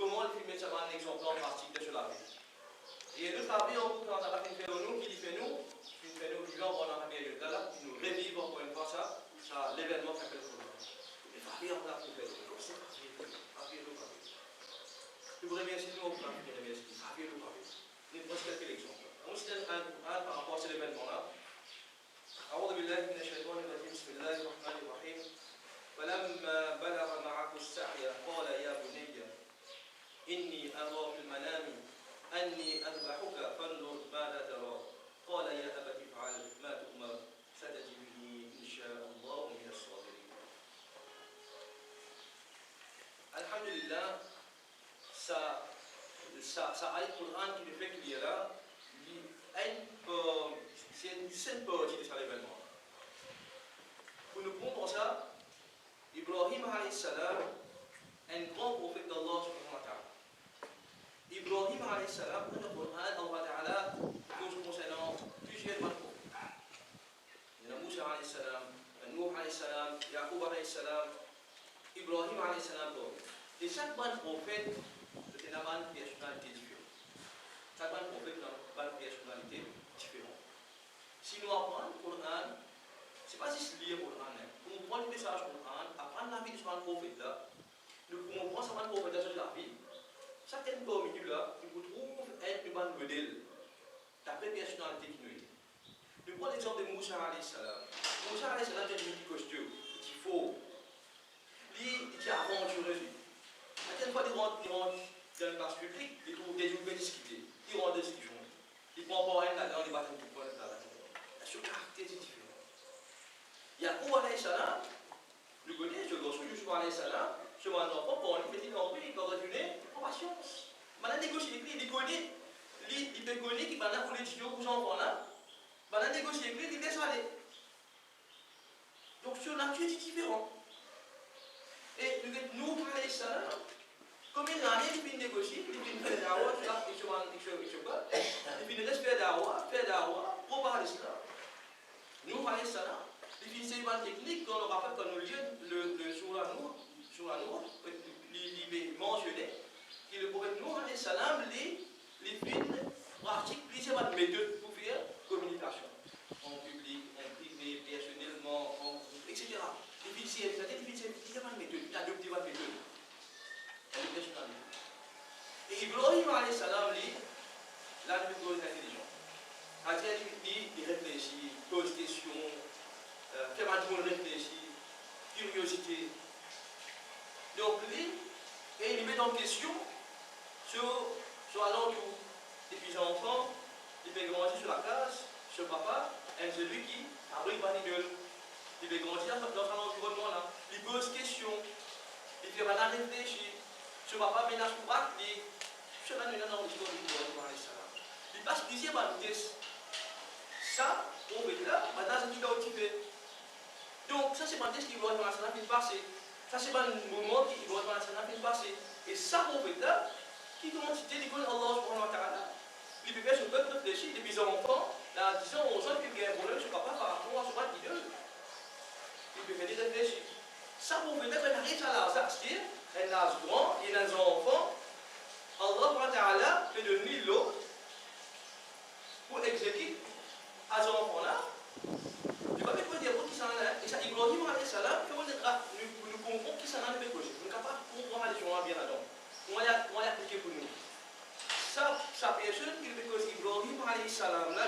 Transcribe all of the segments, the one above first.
comment il met ça un exemple en pratique de cela. Et le travail, quand on a fait nous, qui fait nous, vivons pendant la période là, qui nous revive encore une fois ça l'événement qui s'appelle Corona. Les familles en a fait, c'est papier. Je vous remercie, nous, pour la remercie, papier. Il nous reste quelques exemples. On se donne un par rapport à cet événement-là. أعوذ بالله من الشيطان الرجيم بسم الله الرحمن الرحيم فلما بلغ معه السعي قال يا بني إني أرى في المنام أني أذبحك فانظر ماذا ترى قال يا أبت افعل ما تؤمر ستجدني إن شاء الله من الصابرين. الحمد لله ça aide le Coran qui nous fait qu'il y a là c'est une seule partie de cet événement. Pour nous comprendre ça, Ibrahim alayhi salam, un grand prophète d'Allah subhanahu wa ta'ala. Ibrahim alayhi salam, dans le Coran, Allah ta'ala nous concernant plusieurs prophètes. Il y a Moussa alayhi salam, Nuh alayhi salam, Yaqub alayhi salam, Ibrahim alayhi salam. Et chaque prophète c'est une personnalité différente. Chaque prophète a une personnalité différente. Si nous apprenons le Coran, ce n'est pas juste lire le Coran. Pour comprendre le message du Coran, apprendre la vie de ce prophète là, nous comprenons ce prophète là sur la vie. Certaines parmi nous là, nous trouvons être un bon modèle d'après la personnalité qui nous est. Nous prenons l'exemple de Moussa alayhi salam. Moussa alayhi salam, c'est un petit costume, petit faux. Lui, il est aventureux. Certaines fois, il rentre dans une place publique, il trouve des gens discuter. Il rentre dans des discussions. Il prend pas rien là-dedans, il va faire tout là. Ce caractère est différent. Yaqub alayhi salam, nous connaissons ce garçon, Yusuf alayhi salam, ce enfant, pour lui, il a il va retourner en patience. Maintenant, négocier avec lui, il connaît, il peut connaître qu'il va pour les tuyaux pour ces enfants-là. Maintenant, négocier avec lui, il laisse aller. Donc, sur nature, c'est différent. Et nous, alayhi salam, comme il n'a rien, il finit négocier, il finit faire d'awa, il finit faire d'awa, pour parler de cela. Nous, alayhi salam, il finit une technique qu'on nous rappelle quand nous lisons le Surah Nour, il mentionné, que le prophète Nour, alayhi salam, il finit pratique plusieurs méthodes pour faire communication. En public, en privé, personnellement, en groupe, etc. Il finit plusieurs méthodes, il adopte des méthodes. Et Ibrahim alayhi salam, lui, là, il est très intelligent. Il réfléchit, pose des questions, fait mal de réfléchir, curiosité. Donc lui, il met en question sur alentour. Depuis enfant, il fait grandir sur la classe, sur papa, et celui qui abrite par l'idole. Il fait grandir dans un environnement-là. Il pose des questions, il fait mal à réfléchir. Sur papa ménage pour battre, il passe plusieurs bandes. Ça, on veut là, maintenant c'est tout occupé. Donc ça c'est pas ce qui va être dans la fin passée. Ça c'est pas un moment qui va être dans la fin passée. Et ça on veut là, qui commence à dire Allah subhanahu wa ta'ala. Il peut faire ce peuple réfléchir depuis un enfant, là disant aux autres qu'il y a un problème sur papa par rapport à ce bâtiment d'idole. Il peut faire des réfléchir. Ça on veut là, quand on arrive à l'âge d'acheter, un âge grand, il y a un enfant, Allah subhanahu wa ta'ala fait de lui l'eau pour exécuter à ce enfant-là. Je ne vais pas dire qui s'en a. Et ça, Ibrahim alayhi salam, nous comprenons qui s'en a fait projet. Nous ne sommes pas comprendre les gens bien là-dedans. On va l'appliquer pour nous. Sa personne qui fait que Ibrahim alayhi salam là,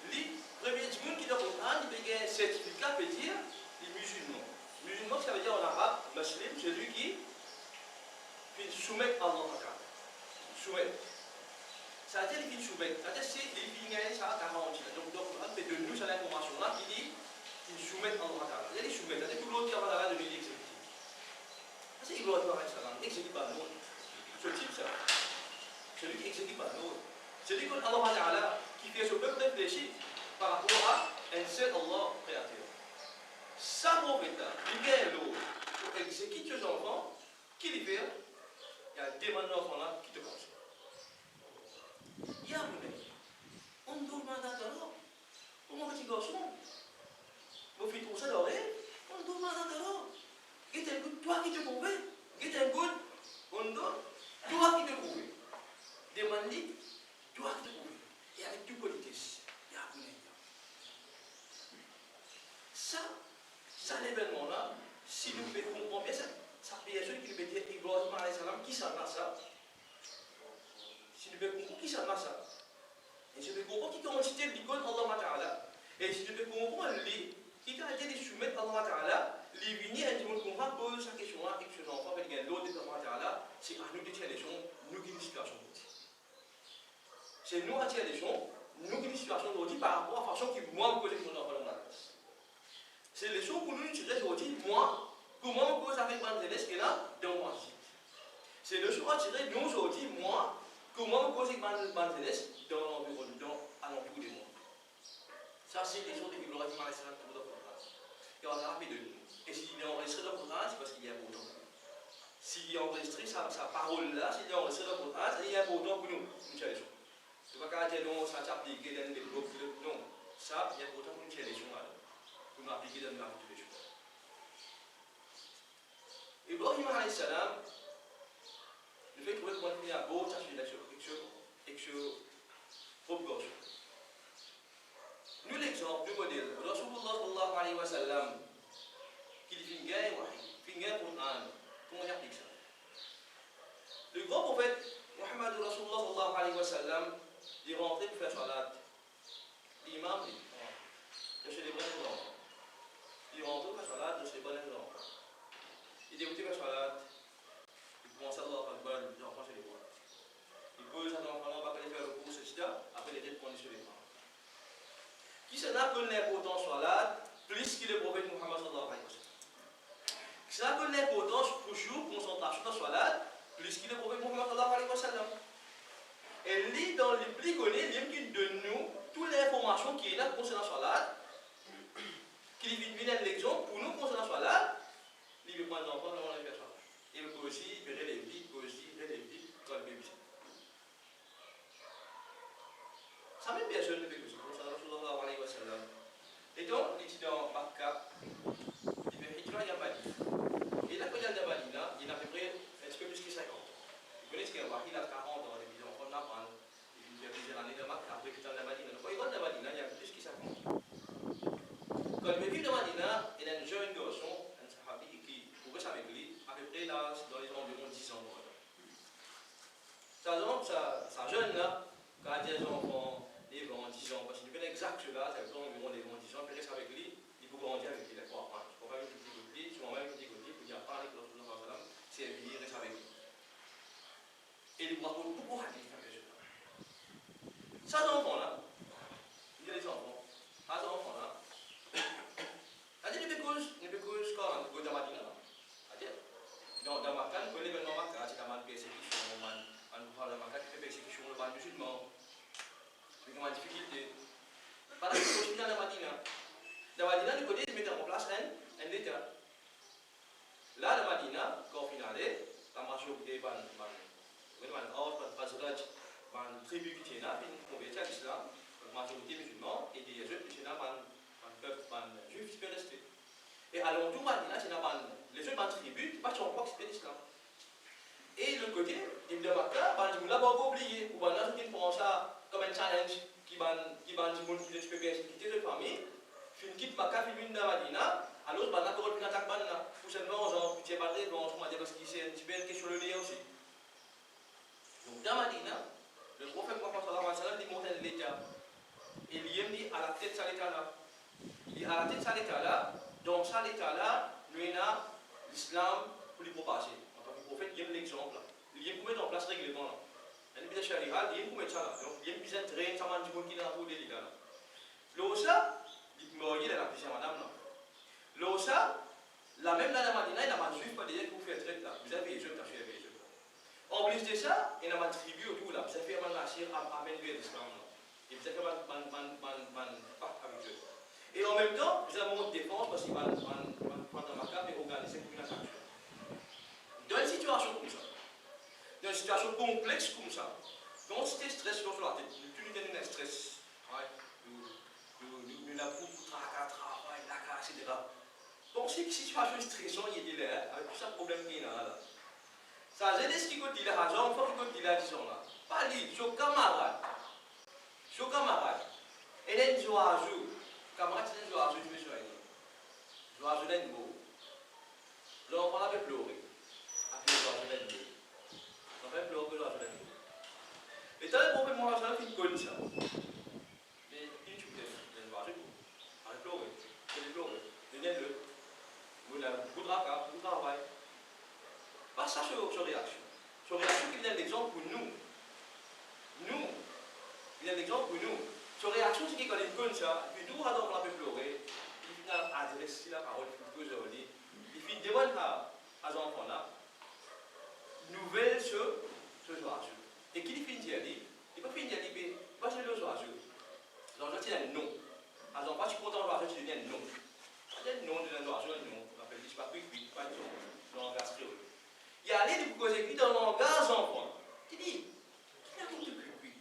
lui, premier du monde qui doit comprendre, il fait un certificat, peut dire, les musulmans. Musulman, ça veut dire en arabe, muslim, celui qui soumet à Allah. Soumet. Ça veut dire qu'il soumet. Ça veut dire que les filles, ça a 40 ans. Donc, on fait de nous cette information-là qui dit qu'ils soumettent à Allah. Il y a des soumettent. C'est-à-dire que l'autre qui a de lui exécuter. C'est Ibrahim alayhi salam. Exécute pas l'autre. Ce type, ça. Celui qui exécute pas l'autre. Celui que Allah qui fait ce peuple réfléchir par rapport à un seul Allah créateur. Ça, mon frère, il y a l'autre pour exécuter ses enfants. Qui les fait? Il y a des enfants-là qui te pensent. Il y a un on doit demander alors. Comment petit garçon? Vous faites tout ça d'oreille? On doit demander alors. Et toi qui te convainc, Get un good, untuk dua kita trouver. Demande, dua kita trouver. Et avec toute politesse. Il y a un ça l'événement-là, si nous comprenons bien ça personne qui nous dit Ibrahim alayhi salam, qui s'en a ça? Si nous comprenons qui s'en a ça? Et si nous comprenons qui commence à citer l'icône Allah Ta'ala, et si nous comprenons lui, qui a été de soumettre Allah Ta'ala, les vignes et nous comprenons poser sa question-là, et que ce n'enfant va dire l'autre de Allah Ta'ala, c'est à nous de tirer les gens, nous qui nous situation. C'est nous à tirer les gens, nous qui nous situation aujourd'hui par rapport à la façon qui moi me pose mon enfant dans la classe. C'est les choses que nous utilisons aujourd'hui, moi, comment on pose avec ma jeunesse et là, dans mon site. C'est les choses à tirer nous aujourd'hui, moi, comment on pose avec ma jeunesse dans l'environnement, à l'entour du monde. Ça, c'est les choses de l'Ibrahim alayhi salam pour notre France. Et on a rappelé de nous. Et s'il est enregistré dans le Coran, c'est parce qu'il y a un beau temps. S'il est enregistré, sa parole-là, s'il est enregistré dans le Coran, il y a un beau temps pour nous. Nous tirer les choses. Tu ne vas pas dire non, ça t'applique dans les groupes. Non, ça, il y a un beau temps pour nous tirer les choses. Pour nous appliquer dans la vie tous les jours. Ibrahim alayhi salam, le fait que vous avez un beau temps et que propre gorge. Nous, l'exemple, le modèle, Rasulullah sallallahu alayhi wa sallam, qui dit Fingaï Qur'an, comment il applique ça? Le grand prophète, Muhammad Rasulullah sallallahu alayhi wa sallam, il est rentré pour faire salat. L'imam dit, je suis les bons gens. Il est rentré pour faire salat, je suis les bons gens. Il débutait faire salat, il commence à voir les enfants chez les bons. Il pose un enfant, on va aller faire le cours, etc. Après, il est conditionné sur les bons. Qui se n'a que l'importance salat, plus qu'il est prophète Muhammad sallallahu alayhi wa sallam. Qui se n'a que l'importance pour jour, concentration dans salat, plus qu'il est prophète Muhammad sallallahu alayhi wa sallam. Et lui, dans le plus connu, il donne nous toutes les informations qui est là concernant salat, qui lui donne l'exemple pour nous concernant salat, il veut prendre l'enfant dans les personnes. Il peut aussi verrer les vies, il peut aussi verrer les vies dans le bébé. Ça même personne ne fait que ça, concernant sallallahu alayhi wa sallam. Et donc, il est dans Makka, il fait Hijra Yamani. Et là, quand il y a le Madina, il a à peu près un petit peu plus que 50 ans. Vous connaissez qu'il y a 40 ans, les enfants de Napan, il y a plusieurs années de Makka, après qu'il est dans la Madina. Quand il rentre dans la Madina, il y a plus que 50 ans. Quand il vit dans la Madina, il y a un jeune garçon, un sahabi, qui progresse avec lui, à peu près là, dans les environs 10 ans. Ça jeune là, quand il y a des enfants, les vont 10 ans, parce qu'il connaît exact cela, ça veut dire environ les 10 ans, il reste avec lui, il peut grandir avec lui, il faut apprendre. Il faut faire une petite côté, si on va une petite côté, il faut apprendre avec l'autre sallam, c'est lui, il reste avec lui. Et il doit beaucoup de hadith avec cela. Ça, les enfants là, il y a des enfants, ça, les enfants là, c'est-à-dire, il y a des causes quand on go dans Madina là, c'est-à-dire, dans Makka, quand l'événement Makka, c'est la persécution, on parle de Makka, qui fait persécution, le mal musulman. C'est une difficulté. Par exemple, quand je suis dans la Madina, le côté, ils mettent en place un État. Là, la Madina, quand on finit, la majorité de tribu qui est là, puis ils convertit à l'islam, la majorité musulmane, et des jeunes qui sont là, un peuple juif qui peut rester. Et à l'entour de Madina, les jeunes tribus, pas sur quoi c'est l'islam. Et de l'autre côté, Ibn Makka, on l'a pas oublié, ou on a qui prend ça comme un challenge qui va du monde qui est quitter de famille, fin quitte Makka, fin vient de Madina, alors on a encore une attaque banana. Pour seulement, genre, tu es parlé, bon, on m'a dit parce que c'est un petit peu une question de lien aussi. Donc dans Madina, le prophète Mohammed sallallahu alayhi wa sallam dit monter de l'état. Et il dit à la tête de cet état-là. Il dit à la tête de cet état-là, dans cet état-là, nous avons l'islam pour les propager. En tant que prophète, il y a l'exemple. Il y a pour mettre en place le règlement là. Il y a charia, il y a pour mettre ça là. Donc il y a une petite traîne, ça m'a dit qu'il y a un peu de l'état là. L'osa, il me regarde la plusieurs madame là. L'osa, la même dans la Madina, il y a un juif, pas déjà que vous faites traite là. Vous avez les jeunes, t'as fait les jeunes. En plus de ça, il y a un tribu autour là. Vous avez fait un nashir à mener l'islam là. Et vous avez fait un pacte avec eux. Et en même temps, vous avez un mot de défense parce qu'il va prendre ma carte et organiser pour une attaque. Dans une situation comme ça, dans une situation complexe comme ça, quand c'était stress sur la tête, tout le temps un stress. Nous l'avons pour travail, la casse, etc. Donc, c'est une situation stressante, il est là, avec tout ça problème qu'il y a là. Ça, j'ai dit ce qui dit la raison, il faut qu'il dise la disons là. Pas lui, son camarade. Son camarade. Et là, il joue à jour. Camarade, c'est un jour à jour, tu me soigner. Joue à jour d'un mot. L'enfant avait pleuré. Après, joue à jour d'un mot. L'enfant avait pleuré, joue à jour d'un mot. Et dans le prophète Mohammed, il connaît ça. Mais il tue il joue à jour. Avec pleuré. Il est pleuré. Il est le. Il a beaucoup de travail. Pas ça, sur réaction. Sur réaction, il donne l'exemple pour nous. Nous, il donne l'exemple pour nous. Sur réaction, c'est qu'il connaît comme ça. Et puis nous, quand on a fait pleurer, il finit à adresser la parole plus aujourd'hui. Il finit de demander à ces enfants-là, nouvelle ce jour. Et qui finit de dire, il peut finir de dire, mais pas c'est le jour. Donc, je dis un non. Alors, pas si content de je dis un non. Je dis non, je dis un non, je dis non. On appelle, je ne sais pas, pas de non. Dans le langage créole. Il y a allé de cause écrit dans le langage enfant. Qui dit, qui a dit de cuit.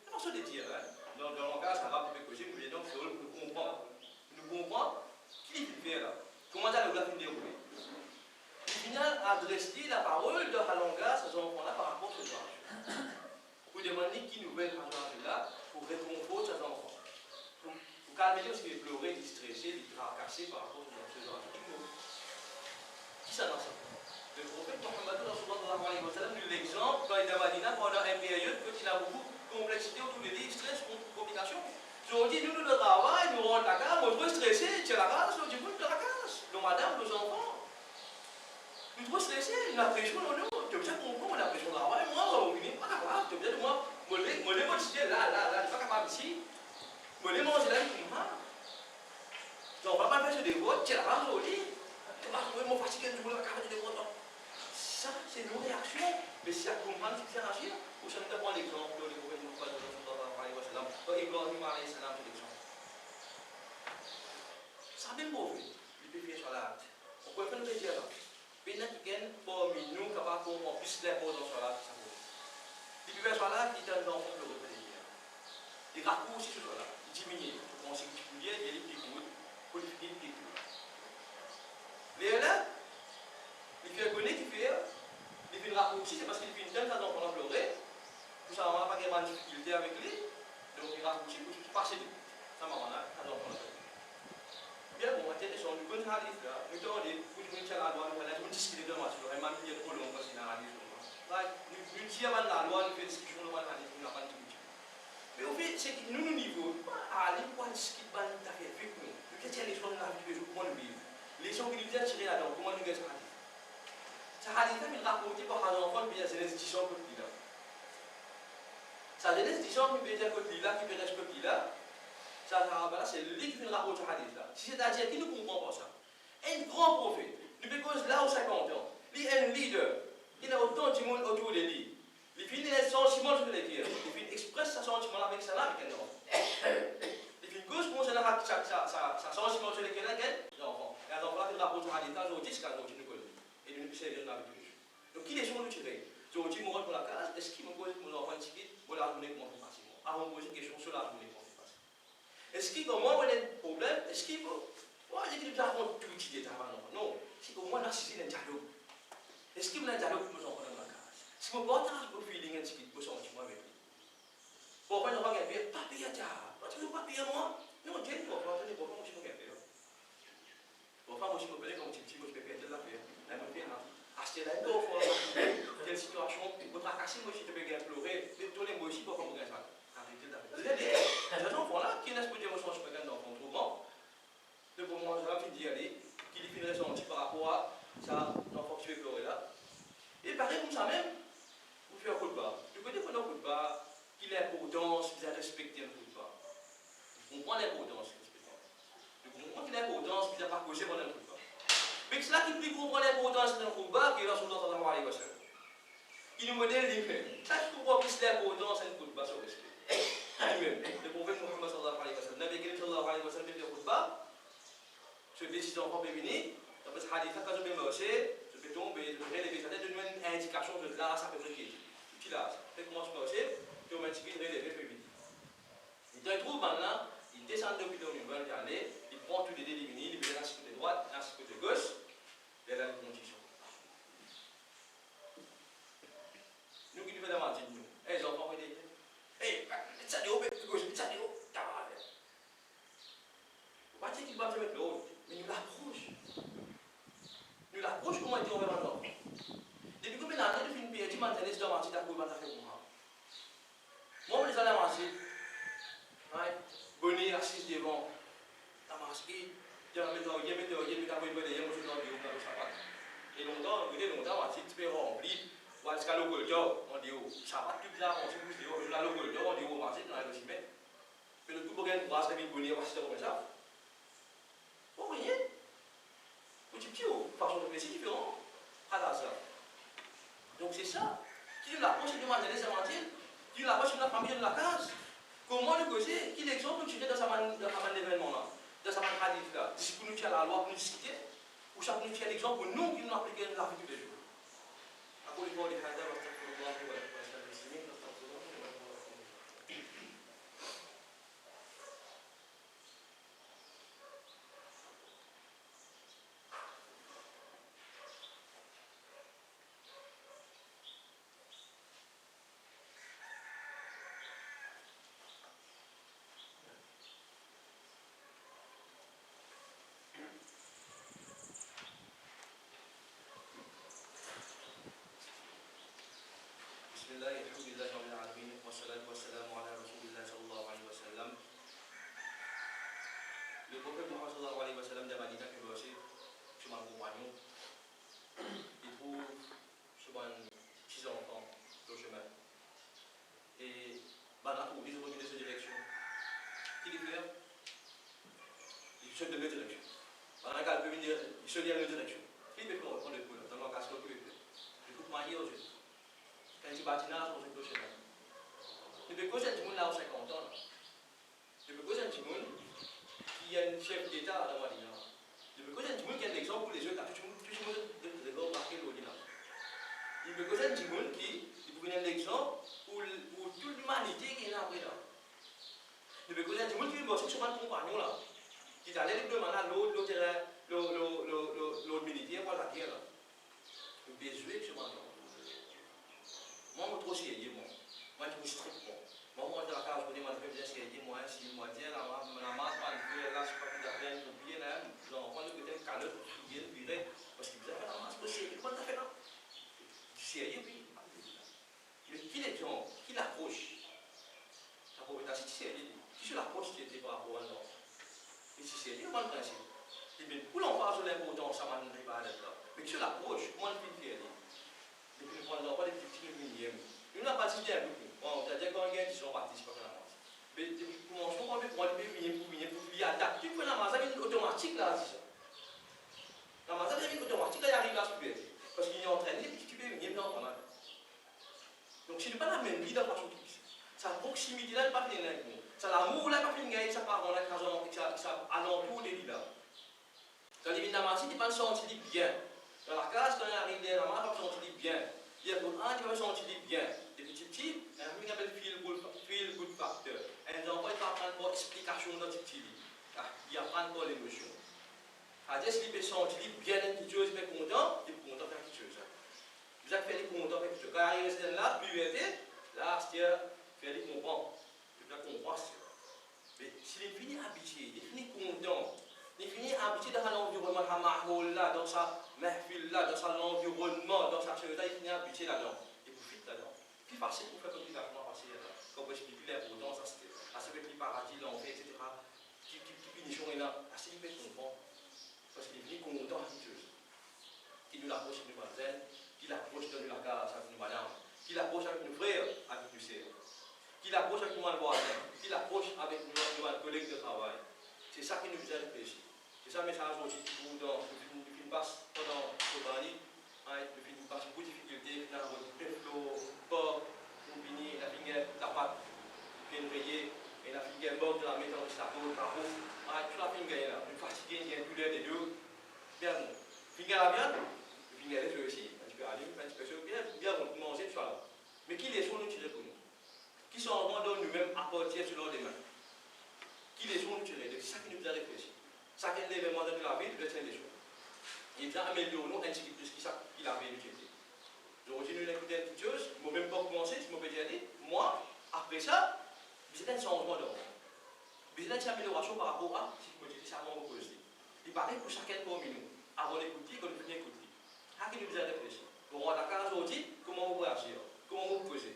C'est pas ça de dire, hein. Dans le langage arabe, vous pouvez causer, donc créole, nous comprenons. Nous comprenons qui dit fait là. Comment ça le fin déroulé. Il finit à adresser la parole dans le langage à ces enfants-là par rapport à ce genre. Pour demander qui nous veut là, pour réconforter ces enfants. Pour calmer aussi les pleurer, les stresser, les tracasser par rapport à ce genre. Qui ça dans ça? Le prophète Mohammed nous l'exemple dans les Madina pendant une période qu'il a beaucoup de complexité autour de lui, stress, complications. Ils ont dit, nous le travail, nous rentrons la case, on est trop stressé, tu es la case, du coup, tu es la case. Nos madames, nos enfants. Nous trop stressés, la pression, non, tu as bien compris, la pression de travail, moi, on n'est pas capable, tu as bien de moi, je l'ai motivé là, je ne suis pas capable ici. Je l'ai mangé là, je ne on ne va pas faire ce dévote, tu es la case au lit. Tu vas trouver mon fatigué, je voulais la case de dévote. Ça, c'est nos réactions. Mais si à comprendre, c'est faire agir. Ou ça, nous avons l'exemple de l'Église de Ibrahim alayhi salam, c'est l'exemple. Ça même mauvais. Il peut faire sur la hâte. On peut faire le dire là. Mais il y a quelqu'un parmi nous capable de comprendre plus l'importance sur la hâte. Il peut faire sur la hâte, il donne l'enfant de retenir. Il raccourcit sur la hâte. Il diminue. On sait qu'il faut dire, il y a des petits coups. Pour les petits coups. Mais là, il fait connaître, il fait. Il fait une raccourci, c'est parce qu'il fait une telle façon qu'on a pleuré. Tout ça, on n'a pas de difficulté avec lui. Donc il raccourci pour passer lui. Ça m'a rendu, ça m'a rendu. Bien bon, intéressant, nous connaissons hadith là. Nous avons dit, pour nous dire la loi, nous allons discuter de moi, sur le même milieu trop long parce qu'il y a un hadith. Nous disons la loi, nous faisons discussion de la hadith, nous n'avons pas de discussion. Mais au fait, c'est que nous, niveau, à aller pour ce qui va nous faire avec nous. Nous questions les choses dans la vie de tous les jours, comment nous vivons. Les gens qui nous disent tirer là-dedans, comment nous gagnons ça. Ça a été raconté par un enfant qui a jeunesse 10 ans que là. Sa jeunesse 10 ans qui peut dire que là, qui peut rester que là. Ça, c'est lui qui fait raconter ce hadith là. C'est-à-dire qui ne comprend pas ça. Un grand prophète, depuis que là où 50 ans, il est un leader, il a autant de monde autour de lui. Il finit les sentiments sur les cœurs. Il finit expresse sa sentiment avec ça avec un enfant. Il finit cause pour sa sentiment sur les cœurs avec un enfant. Et un enfant qui raconte ce hadith là, je dis ce qu'on continue. Et nous ne pouvons pas avec lui. Donc, qui les gens nous tirent? Je dis, moi, pour la case, est-ce qu'il me pose mon enfant ticket pour la journée comment on fait passer? Avant de poser une question sur la journée comment on fait passer. Est-ce qu'il, comme moi, on a un problème? Est-ce qu'il faut. Moi, j'ai dit, raconte tout qui est avant l'enfant. Non, c'est qu'au moins, on a saisi un dialogue. Est-ce qu'il y a un dialogue pour nos enfants dans la case? Si je partage mon feeling un petit peu, sentiment avec lui. Pourquoi on va gagner? Pas payer à ta. Tu veux pas payer à moi? Non, Dieu, il va pas attendre, pourquoi moi, je vais gagner? Pourquoi moi, je vais payer comme tu dis, moi, je vais payer de la paix. Acheter la dos, quelle situation, pour tracasser, moi, si tu peux pleurer, mais tourner moi aussi pour qu'on regarde ça. Arrêtez d'arrêter. Ces enfants-là, qui n'est-ce pas d'émotion, je peux gagner d'enfants trop grands. Le bon moment, je vais d'y aller, qui lui fait une ressenti par rapport à ça, l'enfant qui veut pleurer là. Et pareil comme ça même, vous faites un coup de bas. Du côté qu'on a un coup de bas, qu'il est important, si vous avez respecté un coup de bas. Vous comprenez l'importance, respecter. Vous comprenez qu'il est important, si vous n'avez pas causé pendant un coup de bas. Mais c'est là qu'il plus comprend l'importance d'un combat qui est dans son temps de la voiture. Il nous modèle lui-même. Ça, je comprends plus l'importance d'un combat sur le respect. Lui-même. Le prophète Mohammed sallallahu alayhi wa sallam. Nabi Karim sallallahu alayhi wa sallam fait un combat. Ce décision enfant féminin. Après ce hadith, quand je vais marcher, je vais tomber, je vais relever sa tête, je donne une indication de là, ça peut être qui. Tout là. Fait comment je marcher, je vais m'indiquer de relever féminin. Il trouve maintenant, il descend depuis le niveau, il prend tous les éliminés, il met l'aspect de droite, l'aspect de gauche, vers la condition. pas avec l'autre, mais nous l'approche. Nous l'approche comment dire on va maintenant. Depuis combien d'années depuis une période, tu m'entends dans ma petite accord, faire pour moi. Moi, je les ai avancés. Bonnet assis devant la masque. Et longtemps, on s'est fait remplir. On s'est calé au job, on dit, ça va tout là, on s'est poussé, on a le job, on dit, on va passer dans le ciment. Mais le tout pour gagner, on va se faire une bonne, on va se faire comme ça. Bon, rien. Petit petit, façon de plaisir différent. À la ça. Donc c'est ça. Qui l'approche de manière de mentir, qui l'approche de la famille de la case. Comment le causer? Qui l'exemple que tu fais dans sa manière d'événement là, dans sa manière de là. Si pour nous tirer la loi, pour nous discuter, ou ça pour nous tirer l'exemple pour nous qui nous appliquons la vie tous les jours. أقول قولي هذا واستغفر الله ولكم ولسائر المسلمين فاستغفروه إنه هو الغفور الرحيم. بسم الله الحمد لله رب العالمين والصلاة والسلام على رسول الله صلى الله عليه وسلم. Le prophète Mohammed sallallahu alayhi wa sallam de Madina qui est aussi sur mon compagnon, il trouve souvent 6 enfants sur le chemin. Et là, pour ils ont reculé cette direction. Qui dit faire? Il saute de deux directions. Pendant qu'elle peut venir, il saute de deux directions. Qui peut faire? On le peut, dans le cas où il peut. Il faut marier aux yeux. Quand il bâtit là, on se cloche là. Depuis que j'ai là, 50 ans. Depuis que j'ai qui est un chef d'État dans Madina. Depuis que j'ai qui est un exemple pour les jeunes, tout le monde devrait marquer l'Odina. Depuis que j'ai qui est un exemple pour toute l'humanité qui est là après là. Depuis que j'ai qui est bossé sur un compagnon là. Qui est allé demander l'autre militaire pour la guerre là. Il peut jouer sur un moi, je suis trop sérieux, moi, je suis strict. Moi, je suis la case, je suis bien sérieux, moi, si moi, tiens, la masse, là, je ne suis pas tout à fait oublié, là, j'envoie le côté calotte, je suis bien, parce que vous avez la masse, c'est sérieux, comment tu as fait là? Sérieux, oui. Mais qui les gens, qui l'approche? La pauvreté, c'est sérieux. Qui se l'approche qui était par rapport à nous? Et c'est sérieux, moi, le principe. Et bien, pour l'emphase de l'importance, ça m'a dit pas d'être là. Mais qui se l'approche, moi, le fait de depuis le point de vue des petits millièmes. Nous n'avons pas participé à beaucoup. Bon, c'est-à-dire qu'on gagne qui sont participants à la masse. Mais depuis le commencement, on peut prendre les millièmes pour lui adapter. Tu peux la masse, c'est automatique là, c'est ça. La masse, c'est automatique là, il arrive à se faire. Parce qu'il est entraîné, puis tu peux venir dans la masse. Donc, si tu n'as pas la même vie dans la façon qu'il sa proximité là, il n'est pas fait avec nous. Ça l'amour là, il n'est pas fait avec ça part dans la case, ça alentour des vies là. Dans les villes de la masse, tu peux sentir bien. Dans la case, quand il arrive dans la masse, tu vas sentir bien. Il y a un qui va sentir bien. Des petits types, il y a un qui appelle feel good factor. Un enfant, il va prendre pour explication dans ce petit livre. Il apprend pour l'émotion. C'est-à-dire, s'il peut sentir bien quelque chose, il est content, il est content de faire quelque chose. Vous avez fait des contents de faire quelque chose. Quand il arrive là, plus vite, là, c'est-à-dire, faire des comprendre. Il faut comprendre. Mais s'il est fini habitué, il est fini content. Il finit habitué dans l'environnement, dans sa mahfil là, dans son environnement, dans sa chose là, il finit habitué là-dedans. Il profite là-dedans. Plus facile pour faire comme il a passé là. Quand on explique l'importance à ce que le paradis, l'enfer, etc. Qui punition est là. À ce qu'il fait comprendre. Parce qu'il est venu content à quelque chose. Qui nous l'approche avec une mademoiselle, qui l'approche dans la case avec une madame, qui l'approche avec une frère, avec une sœur, qui l'approche avec un voisin, qui l'approche avec un collègue de travail. C'est ça qui nous a réfléchi. C'est ça le message aussi pour le film passe pendant le film passe beaucoup de difficultés, il y a plein de flots, pas, pour finir, la fingère, la pâte, bien rayée, et la fingère morte de la mettre dans le chapeau, le carreau, toute la fingère là, une fatiguée, il y a une douleur des deux, bien bon. Fingère la viande, le fingère est aussi, un petit peu allume, un petit peu chaud, bien bon, pour manger, tu vois là. Mais qui les sont nous tirer pour nous? Qui sont en train de nous-mêmes apporter sur les mains? Qui les sont nous tirer? C'est ça qui nous a réfléchi. Chacun des événements de la vie doit être des choses. Il a amélioré nous ainsi que tout ce qu'il avait utilisé. Aujourd'hui, nous écoutons une petite chose, je ne vais même pas commencer, si je peux dire, moi, après ça, c'est un changement de monde. Besoin d'amélioration par rapport à ce que je savons proposer. Il paraît pour chacun parmi nous. Avant d'écouter, quand nous écouter. À qui nous besoin de réfléchir. Bon, on a la case aujourd'hui, comment vous réagir? Comment vous poser?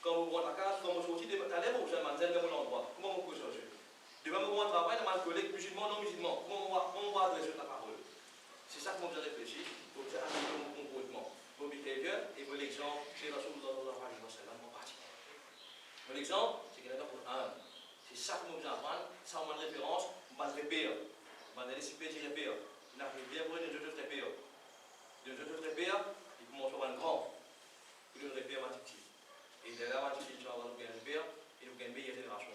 Quand vous prenez la case, comment vous sortir, allez vous faire mantel dans mon endroit. Comment vous poser aujourd'hui? Devant mon travail, dans ma collègue musulman, non musulman, comment on va adresser la parole? C'est ça que vous avez réfléchi, pour faire améliorer mon comportement, vos behavior et vos exemples, c'est la chose que vous avez en pratique. Mon exemple, c'est qu'il y a un. C'est ça que nous devons apprendre, ça on a une référence, on va le répéter. On va aller s'y payer répéter. On a bien pour une autre répéter. Une autre répéter, il commence à avoir un grand. Pour une répéter, on va et de là, on va bien répéter et nous gagnons une meilleure génération.